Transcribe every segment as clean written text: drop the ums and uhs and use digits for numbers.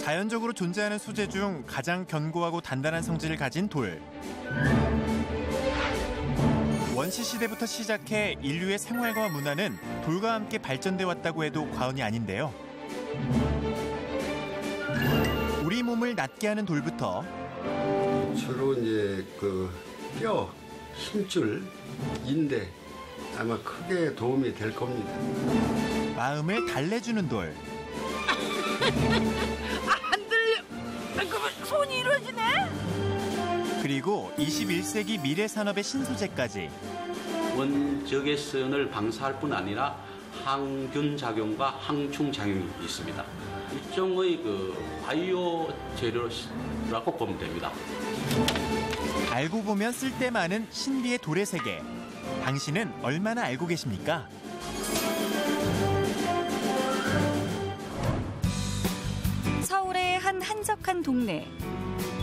자연적으로 존재하는 소재 중 가장 견고하고 단단한 성질을 가진 돌. 원시 시대부터 시작해 인류의 생활과 문화는 돌과 함께 발전돼 왔다고 해도 과언이 아닌데요. 우리 몸을 낫게 하는 돌부터 주로 이제 뼈, 힘줄, 인대 아마 크게 도움이 될 겁니다. 마음을 달래주는 돌. 안 들려. 손이 이러지네. 그리고 21세기 미래 산업의 신소재까지. 원적외선을 방사할 뿐 아니라 항균 작용과 항충 작용이 있습니다. 일종의 바이오 재료라고 보면 됩니다. 알고 보면 쓸데 많은 신비의 돌의 세계. 당신은 얼마나 알고 계십니까? 서울의 한 한적한 동네.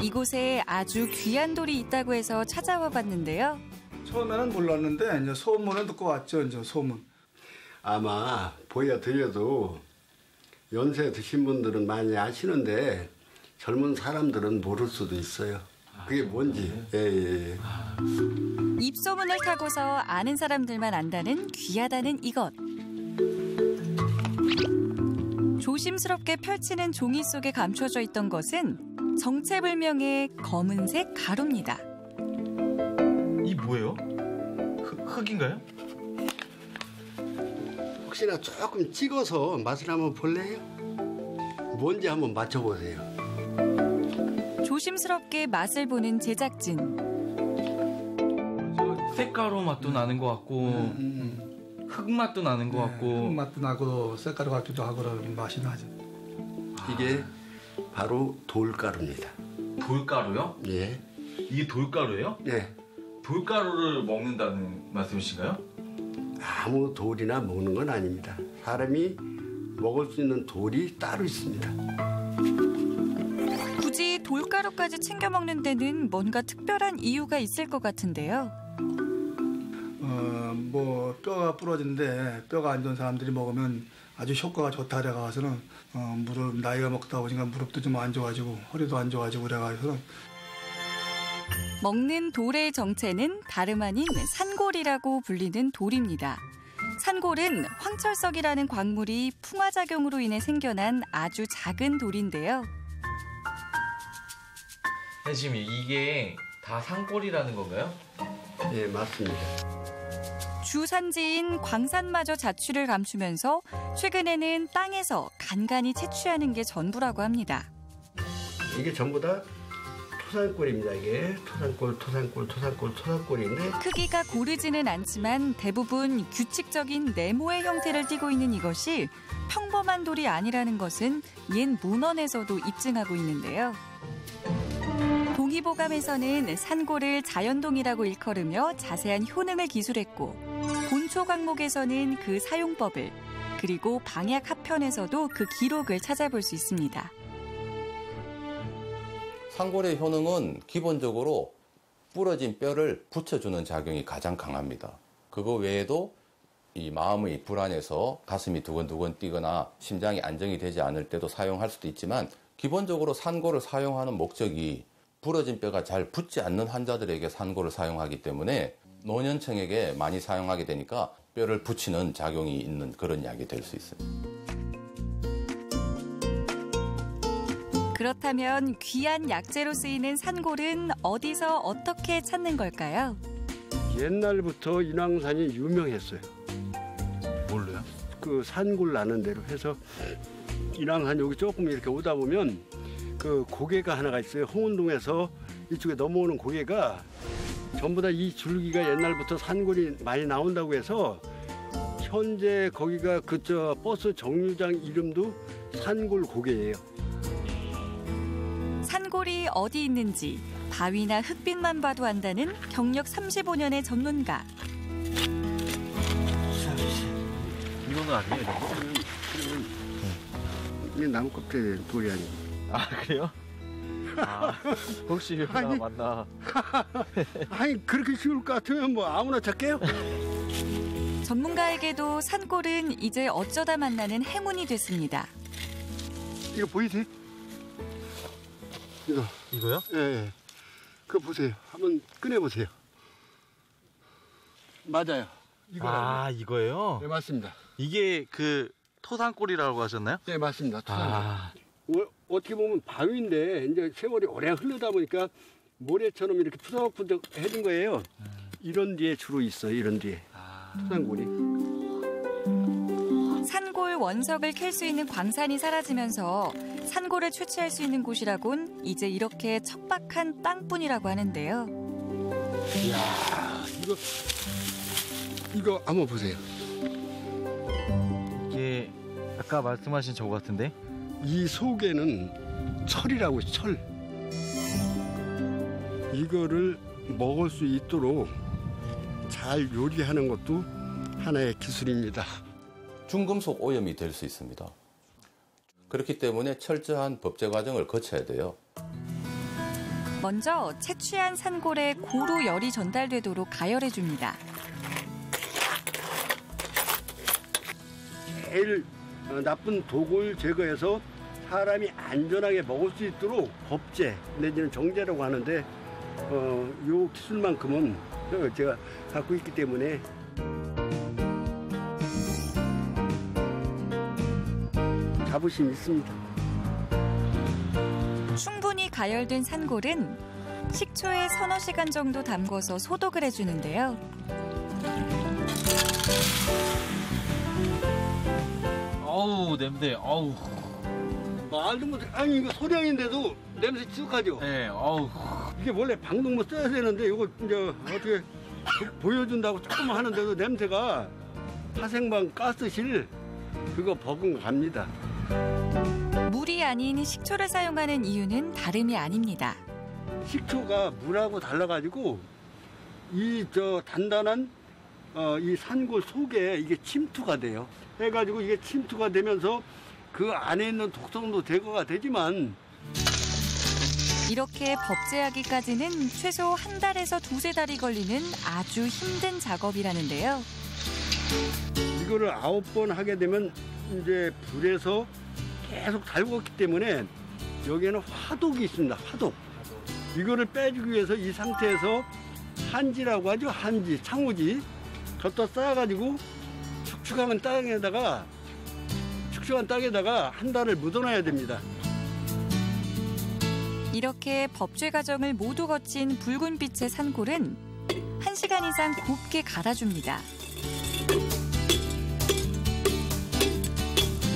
이곳에 아주 귀한 돌이 있다고 해서 찾아와 봤는데요. 처음에는 몰랐는데 이제 소문을 듣고 왔죠. 이제 소문. 아마 보여드려도 연세 드신 분들은 많이 아시는데 젊은 사람들은 모를 수도 있어요. 그게 뭔지. 예. 입소문을 타고서 아는 사람들만 안다는 귀하다는 이것. 조심스럽게 펼치는 종이 속에 감춰져 있던 것은 정체불명의 검은색 가루입니다. 이 뭐예요? 흙인가요? 혹시나 조금 찍어서 맛을 한번 볼래요? 뭔지 한번 맞춰보세요. 조심스럽게 맛을 보는 제작진. 색가루 맛도 나는 것 같고 흙 맛도 나는 것 같고 흙 맛도 나고 색깔 같기도 하고 그런 맛이 나죠. 이게 바로 돌가루입니다. 돌가루요? 예. 이게 돌가루예요? 예. 돌가루를 먹는다는 말씀이신가요? 아무 돌이나 먹는 건 아닙니다. 사람이 먹을 수 있는 돌이 따로 있습니다. 굳이 돌가루까지 챙겨 먹는 데는 뭔가 특별한 이유가 있을 것 같은데요. 뭐 뼈가 부러진데 뼈가 안 좋은 사람들이 먹으면 아주 효과가 좋다 그래가서는 무릎 나이가 먹다 보니까 무릎도 좀 안 좋아지고 허리도 안 좋아지고 그래가지고 먹는 돌의 정체는 다름 아닌 산골이라고 불리는 돌입니다. 산골은 황철석이라는 광물이 풍화작용으로 인해 생겨난 아주 작은 돌인데요. 지금 이게 다 산골이라는 건가요? 예, 맞습니다. 주산지인 광산마저 자취를 감추면서 최근에는 땅에서 간간히 채취하는 게 전부라고 합니다. 이게 전부 다 토산골입니다. 이게 토산골인데 크기가 고르지는 않지만 대부분 규칙적인 네모의 형태를 띠고 있는 이것이 평범한 돌이 아니라는 것은 옛 문헌에서도 입증하고 있는데요. 동의보감에서는 산골을 자연동이라고 일컬으며 자세한 효능을 기술했고 본초 강목에서는 그 사용법을 그리고 방약 합편에서도 그 기록을 찾아볼 수 있습니다. 산골의 효능은 기본적으로 부러진 뼈를 붙여주는 작용이 가장 강합니다. 그거 외에도 이 마음의 불안에서 가슴이 두근두근 뛰거나 심장이 안정이 되지 않을 때도 사용할 수도 있지만 기본적으로 산골을 사용하는 목적이 부러진 뼈가 잘 붙지 않는 환자들에게 산골을 사용하기 때문에 노년층에게 많이 사용하게 되니까 뼈를 붙이는 작용이 있는 그런 약이 될 수 있습니다. 그렇다면 귀한 약재로 쓰이는 산골은 어디서 어떻게 찾는 걸까요? 옛날부터 인왕산이 유명했어요. 뭘로요? 그 산골 나는 대로 해서 인왕산 여기 조금 이렇게 오다 보면 그 고개가 하나가 있어요. 홍은동에서 이쪽에 넘어오는 고개가 전부 다 이 줄기가 옛날부터 산골이 많이 나온다고 해서 현재 거기가 그저 버스 정류장 이름도 산골 고개예요. 산골이 어디 있는지 바위나 흙빛만 봐도 안다는 경력 35년의 전문가. 이거는 아니에요? 이게 나무 껍질 돌이 아니고. 아 그래요? 아, 혹시 아니, 맞나? 아니 그렇게 쉬울 것 같으면 뭐 아무나 찾게요? 전문가에게도 산골은 이제 어쩌다 만나는 행운이 됐습니다. 이거 보이세요? 이거요? 예. 그거 보세요. 한번 꺼내보세요. 맞아요. 아, 이거예요? 네, 맞습니다. 이게 그 토산골이라고 하셨나요? 네, 맞습니다. 아. 어떻게 보면 바위인데 이제 세월이 오래 흐르다 보니까 모래처럼 이렇게 푸석푸석해진 거예요. 이런 뒤에 주로 있어요. 이런 뒤에 토산골이. 산골 원석을 캘 수 있는 광산이 사라지면서 산골을 채취할 수 있는 곳이라곤 이제 이렇게 척박한 땅뿐이라고 하는데요. 이야, 이거 한번 보세요. 이게 아까 말씀하신 저거 같은데? 이 속에는 철이라고 있어요. 철. 이거를 먹을 수 있도록 잘 요리하는 것도 하나의 기술입니다. 중금속 오염이 될 수 있습니다. 그렇기 때문에 철저한 법제 과정을 거쳐야 돼요. 먼저 채취한 산골에 고루 열이 전달되도록 가열해 줍니다. 제일 나쁜 독을 제거해서 사람이 안전하게 먹을 수 있도록 법제 내지는 정제라고 하는데 요 기술만큼은 제가 갖고 있기 때문에 자부심이 있습니다. 충분히 가열된 산골은 식초에 서너 시간 정도 담궈서 소독을 해주는데요. 어우, 냄새. 어우. 말도 못해. 아니 이거 소량인데도 냄새 지독하죠? 네, 어우. 이게 원래 방독면 써야 되는데 이거 이제 어떻게 보여준다고 조금 하는데도 냄새가 화생방 가스실 그거 버금갑니다. 물이 아닌 식초를 사용하는 이유는 다름이 아닙니다. 식초가 물하고 달라가지고 이 단단한 이 산골 속에 이게 침투가 돼요. 해가지고 이게 침투가 되면서 그 안에 있는 독성도 제거가 되지만 이렇게 법제하기까지는 최소 한 달에서 두세 달이 걸리는 아주 힘든 작업이라는데요. 이거를 9번 하게 되면 이제 불에서 계속 달궜기 때문에 여기에는 화독이 있습니다. 화독. 이거를 빼주기 위해서 이 상태에서 한지라고 하죠. 한지, 창호지. 걷다 쌓아가지고 축축한 땅에다가 한 달을 묻어놔야 됩니다. 이렇게 법제 과정을 모두 거친 붉은빛의 산골은 1시간 이상 곱게 갈아줍니다.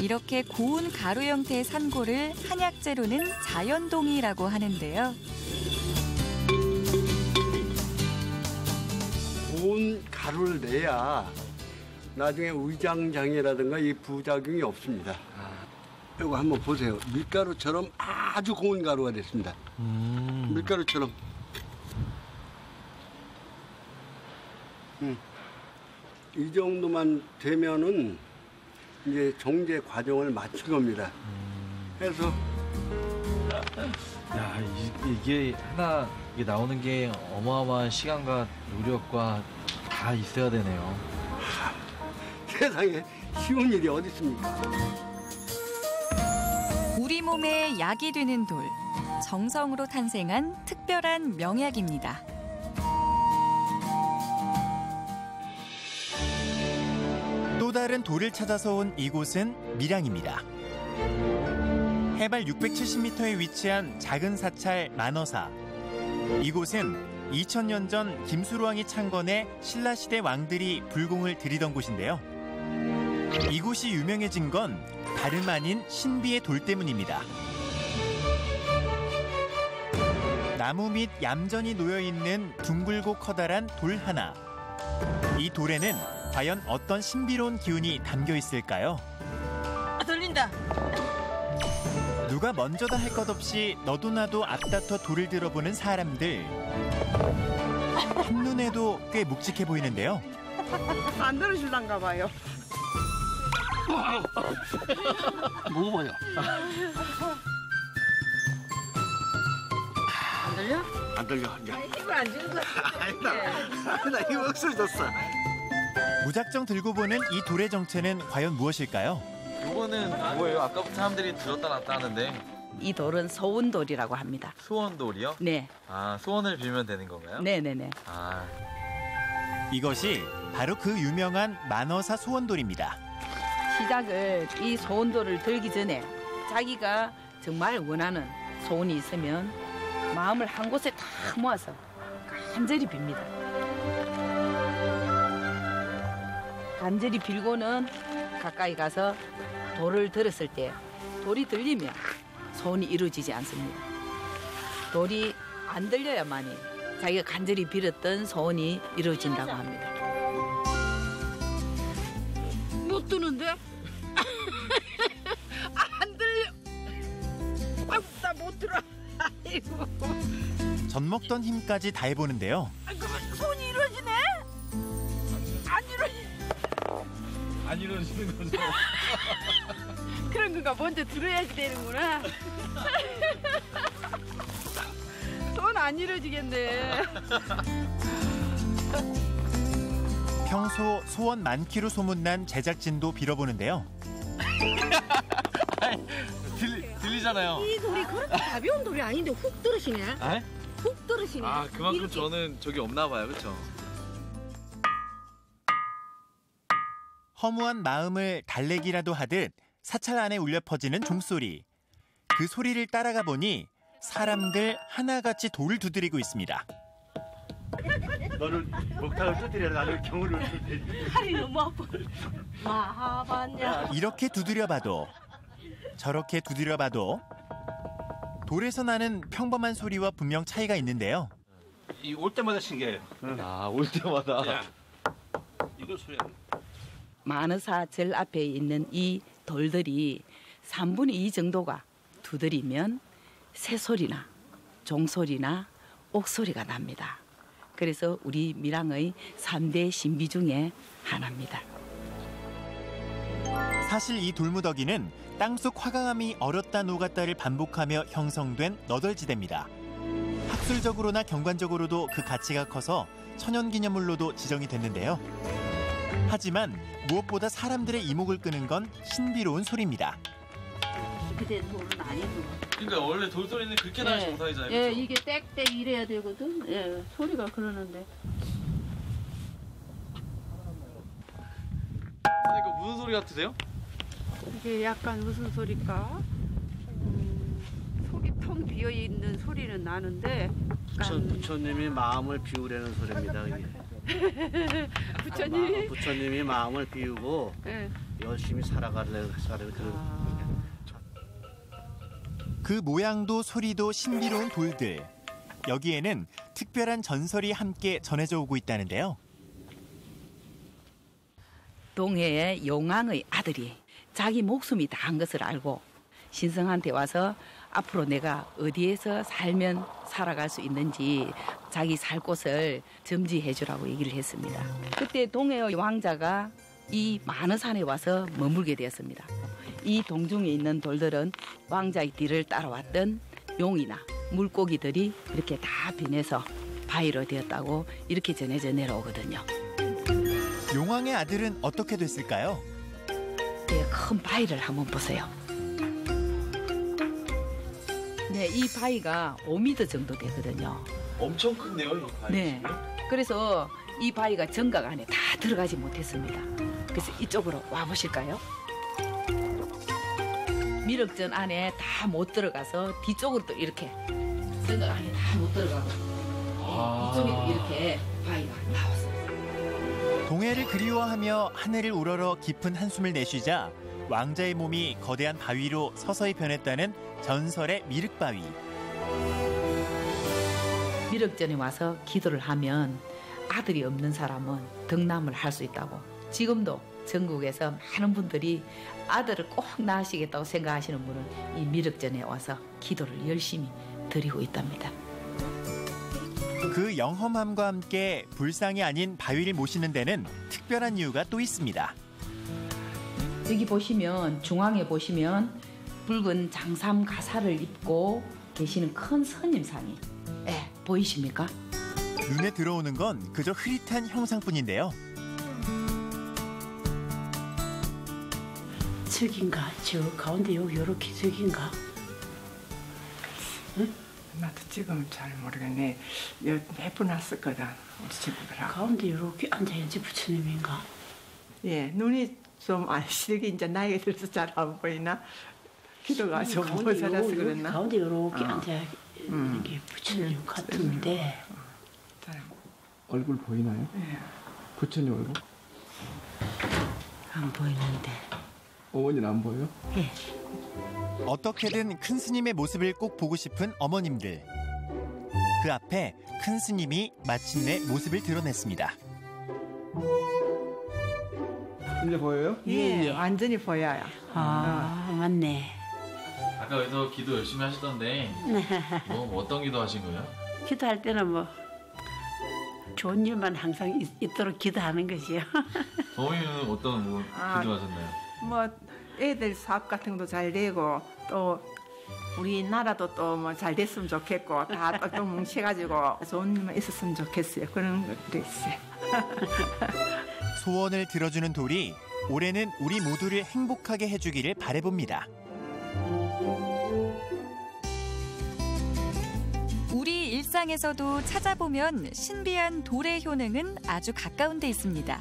이렇게 고운 가루 형태의 산골을 한약재로는 자연동이라고 하는데요. 고운 가루를 내야 나중에 위장장애라든가 이 부작용이 없습니다. 이거 한번 보세요. 밀가루처럼 아주 고운 가루가 됐습니다. 밀가루처럼. 이 정도만 되면은 이제 정제 과정을 마친 겁니다. 그래서 야, 이게 하나 이게 나오는 게 어마어마한 시간과 노력과 다 있어야 되네요. 세상에 쉬운 일이 어디 있습니까? 우리 몸에 약이 되는 돌, 정성으로 탄생한 특별한 명약입니다. 또 다른 돌을 찾아서 온 이곳은 밀양입니다. 해발 670m에 위치한 작은 사찰 만어사. 이곳은 2000년 전 김수로왕이 창건해 신라시대 왕들이 불공을 들이던 곳인데요. 이곳이 유명해진 건 다름 아닌 신비의 돌 때문입니다. 나무 밑 얌전히 놓여있는 둥글고 커다란 돌 하나. 이 돌에는 과연 어떤 신비로운 기운이 담겨 있을까요? 들린다. 누가 먼저다 할 것 없이 너도 나도 앞다퉈 돌을 들어보는 사람들. 한눈에도 꽤 묵직해 보이는데요. 안 들으실란가 봐요. 먹어봐요. 안 들려? 안 들려. 힘을 안 주는 거 같아. 나 힘 없어졌어. 무작정 들고 보는 이 돌의 정체는 과연 무엇일까요? 이거는 뭐예요? 아까부터 사람들이 들었다 놨다 하는데. 이 돌은 소원돌이라고 합니다. 소원돌이요? 네. 아, 소원을 빌면 되는 건가요? 네네네. 아, 이것이 바로 그 유명한 만어사 소원돌입니다. 시작을 이 소원돌을 들기 전에 자기가 정말 원하는 소원이 있으면 마음을 한 곳에 다 모아서 간절히 빕니다. 간절히 빌고는 가까이 가서 돌을 들었을 때 돌이 들리면 소원이 이루어지지 않습니다. 돌이 안 들려야만이 자기가 간절히 빌었던 소원이 이루어진다고 합니다. 못 드는데? 안 들려. 아이고, 나 못 들어. 아이고. 젖 먹던 힘까지 다 해보는데요. 소원이 이루어지네? 안 이루어지. 안 이루어지는 거죠? 그런 건가 먼저 들어야지 되는구나. 소원 안 이루어지겠네. 평소 소원 많기로 소문난 제작진도 빌어보는데요. 들리잖아요. 이 돌이 그렇게 가벼운 돌이 아닌데 훅 들으시네. 아? 훅 들으시네. 아, 그만큼 이렇게. 저는 저기 없나 봐요. 그렇죠? 허무한 마음을 달래기라도 하듯 사찰 안에 울려 퍼지는 종소리. 그 소리를 따라가 보니 사람들 하나같이 돌을 두드리고 있습니다. 너는 목탁을 두드려 나는 경을 팔이 너무 아파. 마하반야. 이렇게 두드려봐도 저렇게 두드려봐도 돌에서 나는 평범한 소리와 분명 차이가 있는데요. 이 올 때마다 신기해요. 아, 올 때마다. 이거 소리. 만어사 절 앞에 있는 이 돌들이 3분의 2 정도가 두드리면 새소리나 종소리나 옥소리가 납니다. 그래서 우리 밀양의 3대 신비 중에 하나입니다. 사실 이 돌무더기는 땅속 화강암이 얼었다 녹았다를 반복하며 형성된 너덜지대입니다. 학술적으로나 경관적으로도 그 가치가 커서 천연기념물로도 지정이 됐는데요. 하지만 무엇보다 사람들의 이목을 끄는 건 신비로운 소리입니다. 그때 돌은 아니고. 그러니까 원래 돌소리는 그렇게 나는 정상이잖아요. 예, 그렇죠? 이게 땡땡 이래야 되거든. 예, 소리가 그러는데. 이거 무슨 소리 같으세요? 이게 약간 무슨 소리일까? 속이 텅 비어 있는 소리는 나는데 부처님이 마음을 비우려는 소리입니다. 부처님이 부처님이 마음을 비우고 예. 열심히 살아가는 그런. 그 모양도 소리도 신비로운 돌들. 여기에는 특별한 전설이 함께 전해져 오고 있다는데요. 동해의 용왕의 아들이 자기 목숨이 다한 것을 알고 신성한테 와서 앞으로 내가 어디에서 살면 살아갈 수 있는지 자기 살 곳을 점지해 주라고 얘기를 했습니다. 그때 동해의 왕자가 이 만어산에 와서 머물게 되었습니다. 이 동중에 있는 돌들은 왕자의 뒤를 따라왔던 용이나 물고기들이 이렇게 다 변해서 바위로 되었다고 이렇게 전해져 내려오거든요. 용왕의 아들은 어떻게 됐을까요? 네, 큰 바위를 한번 보세요. 네, 이 바위가 5m 정도 되거든요. 엄청 큰데요, 이 바위. 네, 그래서 이 바위가 정각 안에 다 들어가지 못했습니다. 그래서 이쪽으로 와보실까요? 미륵전 안에 다 못 들어가서 뒤쪽으로 또 이렇게 정각 안에 다 못 들어가고 이쪽에 이렇게 바위가 나왔어요. 동해를 그리워하며 하늘을 우러러 깊은 한숨을 내쉬자 왕자의 몸이 거대한 바위로 서서히 변했다는 전설의 미륵바위. 미륵전에 와서 기도를 하면 아들이 없는 사람은 덕남을 할 수 있다고. 지금도 전국에서 많은 분들이 아들을 꼭 낳으시겠다고 생각하시는 분은 이 미륵전에 와서 기도를 열심히 드리고 있답니다. 그 영험함과 함께 불상이 아닌 바위를 모시는 데는 특별한 이유가 또 있습니다. 여기 보시면 중앙에 보시면 붉은 장삼 가사를 입고 계시는 큰 스님상이 보이십니까? 눈에 들어오는 건 그저 흐릿한 형상뿐인데요. 저긴가? 저 가운데 여기 요렇게 저긴가? 응? 나도 지금은 잘 모르겠네. 몇 분 왔었거든, 우리 친구들하고. 가운데 이렇게 앉아야지 부처님인가? 예, 눈이 좀 안 시력이 이제 나이가 들어서 잘 안 보이나? 기도가 좀 모자라서 그랬나? 가운데 이렇게 앉아야 이게 부처님 같은데. 얼굴 보이나요? 예. 부처님 얼굴? 안 보이는데. 어머니는 안 보여요? 예. 어떻게든 큰 스님의 모습을 꼭 보고 싶은 어머님들. 그 앞에 큰 스님이 마침내 모습을 드러냈습니다. 이제 보여요? 예, 완전히 보여요. 맞네. 아까 여기서 기도 열심히 하시던데 뭐 어떤 기도 하신 거예요? 기도할 때는 뭐 좋은 일만 항상 있도록 기도하는 것이요. 어머니는 어떤 기도하셨나요? 뭐 애들 사업 같은 것도 잘 되고 또 우리나라도 또 뭐 잘 됐으면 좋겠고 다 또 뭉쳐가지고 좋은 일만 있었으면 좋겠어요. 그런 것도 있어요. 소원을 들어주는 돌이 올해는 우리 모두를 행복하게 해주기를 바라봅니다. 우리 일상에서도 찾아보면 신비한 돌의 효능은 아주 가까운 데 있습니다.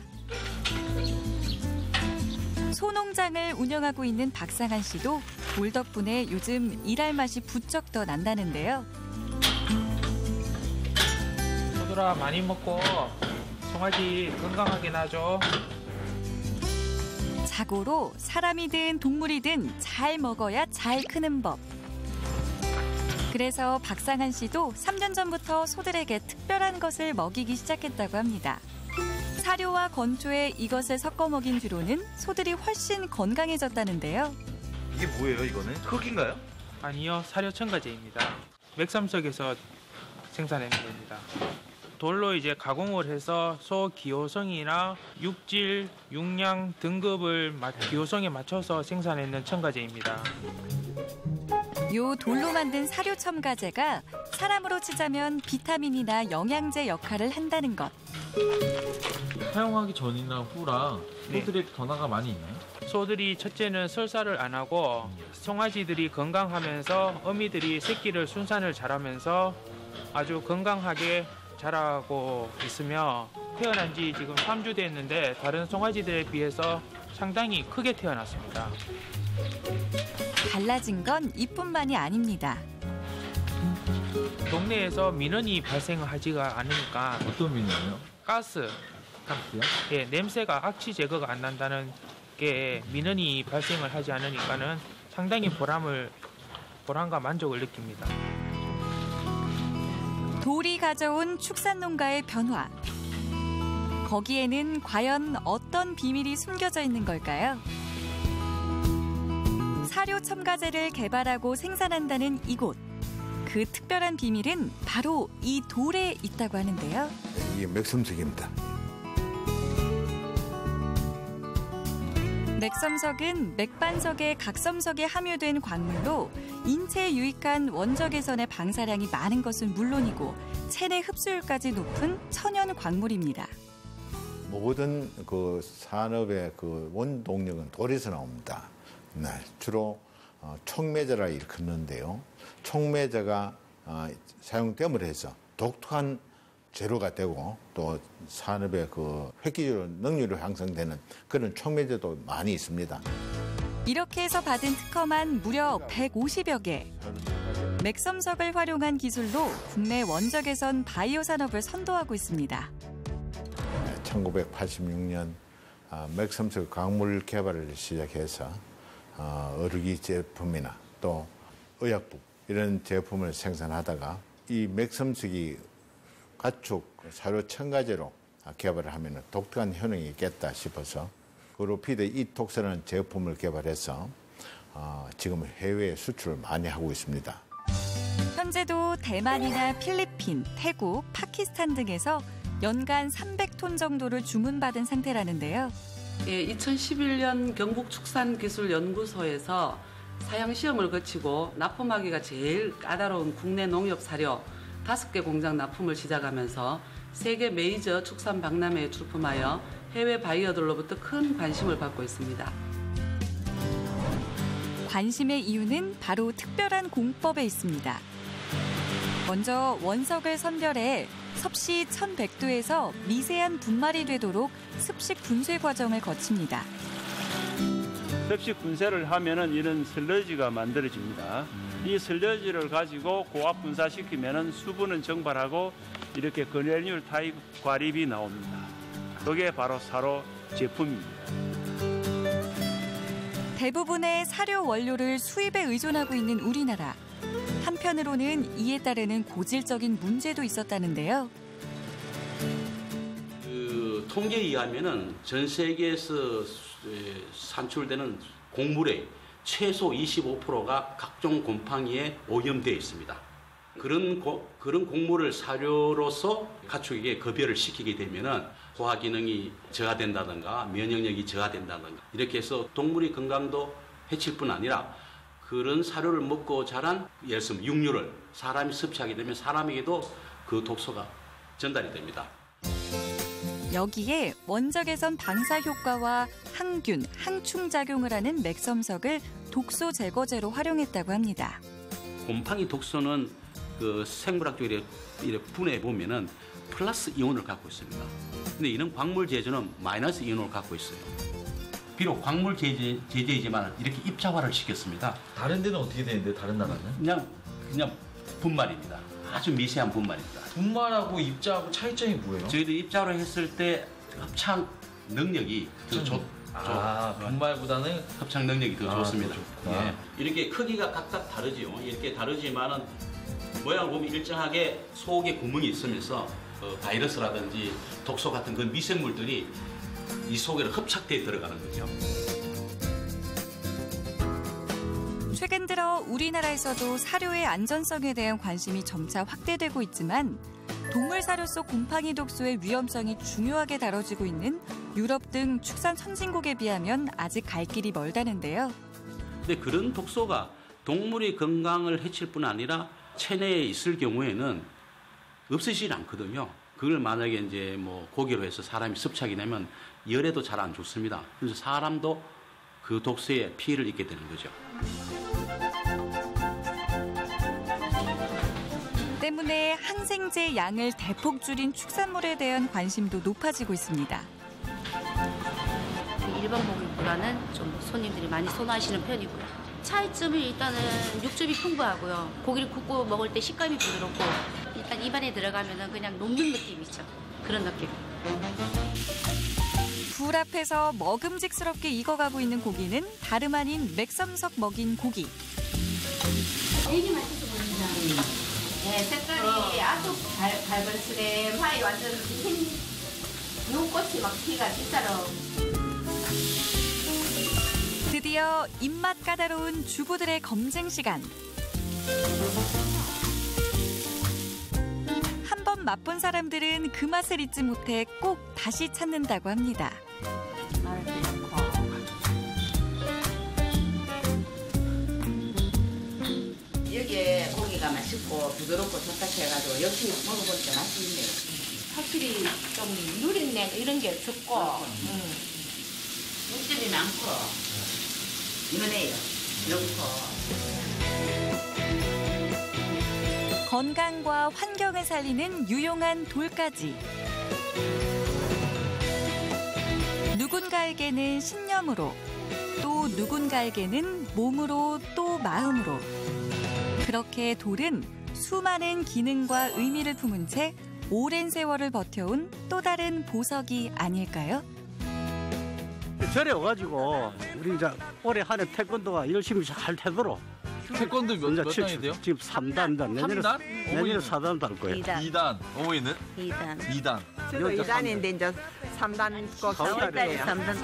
소농장을 운영하고 있는 박상한 씨도 돌 덕분에 요즘 일할 맛이 부쩍 더 난다는데요. 소들아 많이 먹고 송아지 건강하게 놔줘. 자고로 사람이든 동물이든 잘 먹어야 잘 크는 법. 그래서 박상한 씨도 3년 전부터 소들에게 특별한 것을 먹이기 시작했다고 합니다. 사료와 건초에 이것을 섞어 먹인 뒤로는 소들이 훨씬 건강해졌다는데요. 이게 뭐예요, 이거는? 흙인가요? 아니요, 사료 첨가제입니다. 맥섬석에서 생산하는 겁니다. 돌로 이제 가공을 해서 소 기호성이나 육질, 육량 등급을 기호성에 맞춰서 생산하는 첨가제입니다. 요 돌로 만든 사료 첨가제가 사람으로 치자면 비타민이나 영양제 역할을 한다는 것. 사용하기 전이나 후랑 소들의 변화가 많이 있나요? 소들이 첫째는 설사를 안 하고 송아지들이 건강하면서 어미들이 새끼를 순산을 잘하면서 아주 건강하게 자라고 있으며 태어난 지 지금 3주 됐는데 다른 송아지들에 비해서 상당히 크게 태어났습니다. 달라진 건 이뿐만이 아닙니다. 동네에서 민원이 발생하지가 않으니까. 어떤 민원이요? 가스. 가스요? 예, 냄새가 악취 제거가 안 난다는 게 민원이 발생을 하지 않으니까는 상당히 보람과 만족을 느낍니다. 돌이 가져온 축산농가의 변화. 거기에는 과연 어떤 비밀이 숨겨져 있는 걸까요? 사료 첨가제를 개발하고 생산한다는 이곳. 그 특별한 비밀은 바로 이 돌에 있다고 하는데요. 이게 맥섬석입니다. 맥섬석은 맥반석에 각섬석에 함유된 광물로 인체에 유익한 원적외선의 방사량이 많은 것은 물론이고 체내 흡수율까지 높은 천연 광물입니다. 모든 그 산업의 그 원동력은 돌에서 나옵니다. 네, 주로 촉매제라 일컫는데요. 촉매제가 사용됨을 해서 독특한 재료가 되고 또 산업의 그 획기적으로 능률이 향상되는 그런 촉매제도 많이 있습니다. 이렇게 해서 받은 특허만 무려 150여 개. 맥섬석을 활용한 기술로 국내 원적외선 바이오 산업을 선도하고 있습니다. 1986년 맥섬석 광물 개발을 시작해서 어르기 제품이나 또 의약품 이런 제품을 생산하다가 이 맥섬석이 가축 사료 첨가제로 개발을 하면 독특한 효능이 있겠다 싶어서 그로피드 이톡스라는 제품을 개발해서 지금 해외에 수출을 많이 하고 있습니다. 현재도 대만이나 필리핀, 태국, 파키스탄 등에서 연간 300톤 정도를 주문받은 상태라는데요. 예, 2011년 경북축산기술연구소에서 사양시험을 거치고 납품하기가 제일 까다로운 국내 농협 사료 5개 공장 납품을 시작하면서 세계 메이저 축산 박람회에 출품하여 해외 바이어들로부터 큰 관심을 받고 있습니다. 관심의 이유는 바로 특별한 공법에 있습니다. 먼저 원석을 선별해 섭씨 1100도에서 미세한 분말이 되도록 습식 분쇄 과정을 거칩니다. 습식 분쇄를 하면은 이런 슬러지가 만들어집니다. 이 슬러지를 가지고 고압 분사시키면은 수분은 증발하고 이렇게 그레듈 타입 과립이 나옵니다. 그게 바로 사료 제품입니다. 대부분의 사료 원료를 수입에 의존하고 있는 우리나라. 한편으로는 이에 따르는 고질적인 문제도 있었다는데요. 그 통계에 의하면은 전 세계에서 산출되는 곡물의 최소 25%가 각종 곰팡이에 오염되어 있습니다. 그런 곡물을 사료로서 가축에게 급여를 시키게 되면은 소화 기능이 저하된다든가 면역력이 저하된다든가 이렇게 해서 동물의 건강도 해칠 뿐 아니라 그런 사료를 먹고 자란 예를 들면 육류를 사람이 섭취하게 되면 사람에게도 그 독소가 전달이 됩니다. 여기에 원적외선 방사 효과와 항균, 항충 작용을 하는 맥섬석을 독소 제거제로 활용했다고 합니다. 곰팡이 독소는 그 생물학적으로 이렇게 분해해 보면은 플러스 이온을 갖고 있습니다. 근데 이런 광물 제조는 마이너스 이온을 갖고 있어요. 비록 광물 제제이지만 이렇게 입자화를 시켰습니다. 다른 데는 어떻게 되는데 다른 나라는? 그냥 분말입니다. 아주 미세한 분말입니다. 분말하고 입자하고 차이점이 뭐예요? 저희도 입자로 했을 때 합창 능력이 더 분말보다는 합창 능력이 더 좋습니다. 예. 이렇게 크기가 각각 다르지요. 이렇게 다르지만은 모양을 보면 일정하게 속에 구멍이 있으면서 바이러스라든지 독소 같은 그 미생물들이 이 속에는 흡착되어 들어가는 거죠. 최근 들어 우리나라에서도 사료의 안전성에 대한 관심이 점차 확대되고 있지만 동물 사료 속 곰팡이 독소의 위험성이 중요하게 다뤄지고 있는 유럽 등 축산 선진국에 비하면 아직 갈 길이 멀다는데요. 근데 그런 독소가 동물의 건강을 해칠 뿐 아니라 체내에 있을 경우에는 없어지지 않거든요. 그걸 만약에 이제 뭐 고기로 해서 사람이 섭취하게 되면 열에도 잘 안 좋습니다. 그래서 사람도 그 독소에 피해를 입게 되는 거죠. 때문에 항생제 양을 대폭 줄인 축산물에 대한 관심도 높아지고 있습니다. 일반 고기보다는 좀 손님들이 많이 선호하시는 편이고요. 차이점이 일단은 육즙이 풍부하고요. 고기를 굽고 먹을 때 식감이 부드럽고 일단 입안에 들어가면 그냥 녹는 느낌이죠. 그런 느낌. 불 앞에서 먹음직스럽게 익어가고 있는 고기는 다름 아닌 맥섬석 먹인 고기. 되게 맛있어 보인다. 네, 색깔이 아주 발벌스레 화이 완전 흰 눈꽃이 막 피가 진짜로. 드디어 입맛 까다로운 주부들의 검증 시간. 한 번 맛본 사람들은 그 맛을 잊지 못해 꼭 다시 찾는다고 합니다. 여기에 고기가 맛있고 부드럽고 좋다 해가지고 역시 먹어보니까 맛있네요. 확실히 좀 누린내 이런 게 적고 육즙이 많고 이거네요. 여기서. 건강과 환경을 살리는 유용한 돌까지. 누군가에게는 신념으로, 또 누군가에게는 몸으로, 또 마음으로. 그렇게 돌은 수많은 기능과 의미를 품은 채 오랜 세월을 버텨온 또 다른 보석이 아닐까요? 절에 와가지고 우리 이제 올해 한 해 태권도가 열심히 잘 되도록. 태권도 몇 단이 돼요? 지금 3단. 내년에 4단 달 거예요. 2단. 어머니는? 2단. 2단. 저도 2단인데 이제 3단 꼭 4월달에 3단.